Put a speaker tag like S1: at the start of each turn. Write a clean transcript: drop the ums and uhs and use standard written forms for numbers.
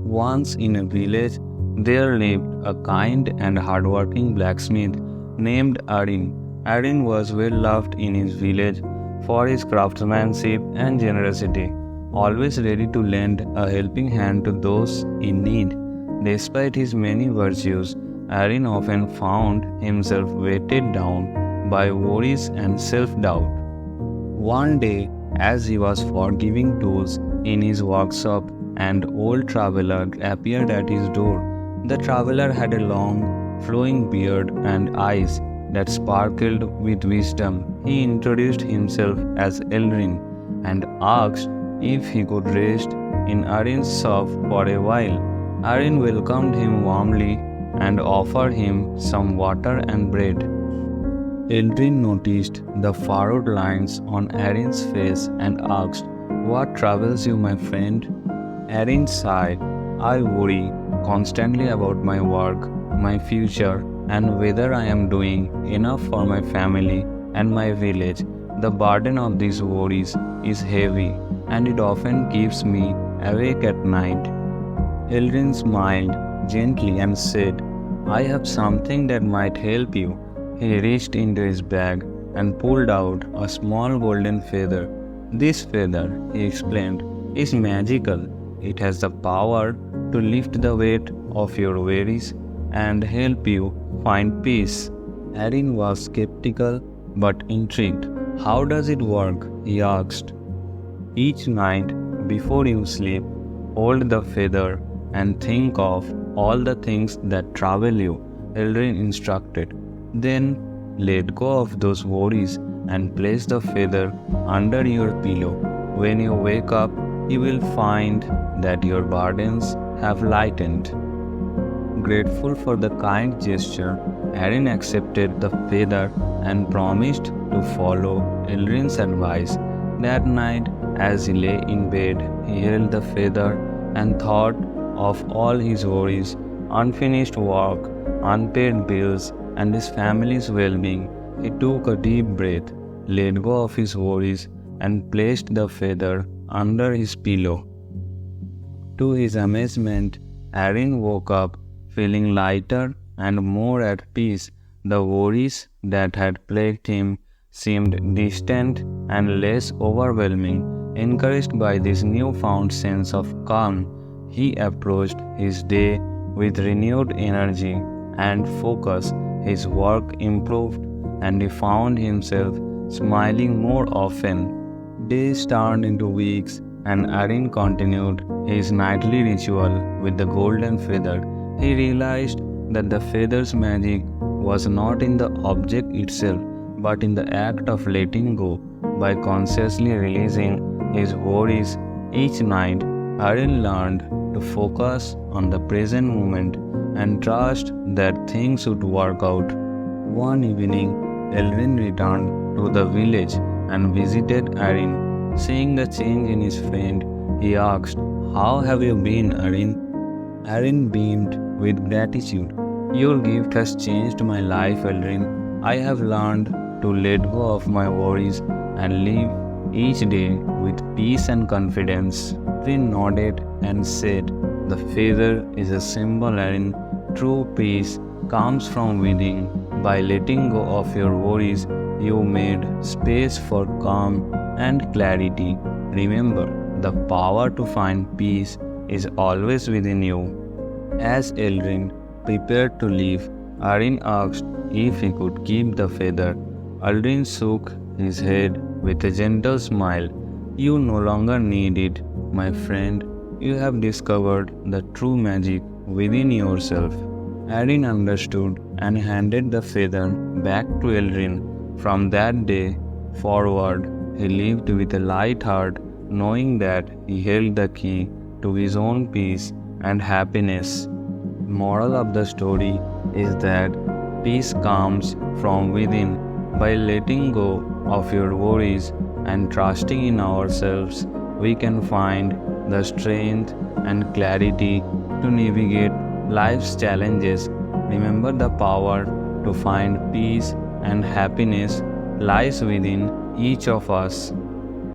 S1: Once in a village, there lived a kind and hardworking blacksmith named Arin. Arin was well loved in his village for his craftsmanship and generosity, always ready to lend a helping hand to those in need. Despite his many virtues, Arin often found himself weighted down by worries and self-doubt. One day, as he was forgiving tools in his workshop, an old traveler appeared at his door. The traveler had a long, flowing beard and eyes that sparkled with wisdom. He introduced himself as Eldrin and asked if he could rest in Arin's shop for a while. Arin welcomed him warmly and offered him some water and bread. Eldrin noticed the furrowed lines on Arin's face and asked, "What troubles you, my friend?" Arin sighed, "I worry constantly about my work, my future, and whether I am doing enough for my family and my village. The burden of these worries is heavy, and it often keeps me awake at night." Eldrin smiled gently and said, "I have something that might help you." He reached into his bag and pulled out a small golden feather. "This feather," he explained, "is magical. It has the power to lift the weight of your worries and help you find peace." Arin was skeptical but intrigued. "How does it work?" he asked. "Each night before you sleep, hold the feather and think of all the things that trouble you," Eldrin instructed. "Then let go of those worries and place the feather under your pillow. When you wake up, you will find that your burdens have lightened." Grateful for the kind gesture, Arin accepted the feather and promised to follow Eldrin's advice. That night, as he lay in bed, he held the feather and thought of all his worries, unfinished work, unpaid bills, and his family's well-being. He took a deep breath, let go of his worries, and placed the feather under his pillow. To his amazement, Arin woke up feeling lighter and more at peace. The worries that had plagued him seemed distant and less overwhelming. Encouraged by this newfound sense of calm, he approached his day with renewed energy and focus. His work improved and he found himself smiling more often. Days turned into weeks and Arin continued his nightly ritual with the golden feather. He realized that the feather's magic was not in the object itself but in the act of letting go. By consciously releasing his worries each night, Arin learned to focus on the present moment and trust that things would work out. One evening, Eldrin returned to the village and visited Arin. Seeing the change in his friend, he asked, "How have you been, Arin?" Arin beamed with gratitude. "Your gift has changed my life, Eldrin. I have learned to let go of my worries and live each day with peace and confidence." Eldrin nodded and said, "The feather is a symbol, Arin. True peace comes from within. By letting go of your worries, you made space for calm and clarity. Remember, the power to find peace is always within you." As Eldrin prepared to leave, Arin asked if he could keep the feather. Eldrin shook his head with a gentle smile. "You no longer need it, my friend. You have discovered the true magic within yourself." Arin understood and handed the feather back to Eldrin. From that day forward, he lived with a light heart, knowing that he held the key to his own peace and happiness. Moral of the story is that peace comes from within. By letting go of your worries and trusting in ourselves, we can find the strength and clarity to navigate life's challenges. Remember, the power to find peace and happiness lies within each of us.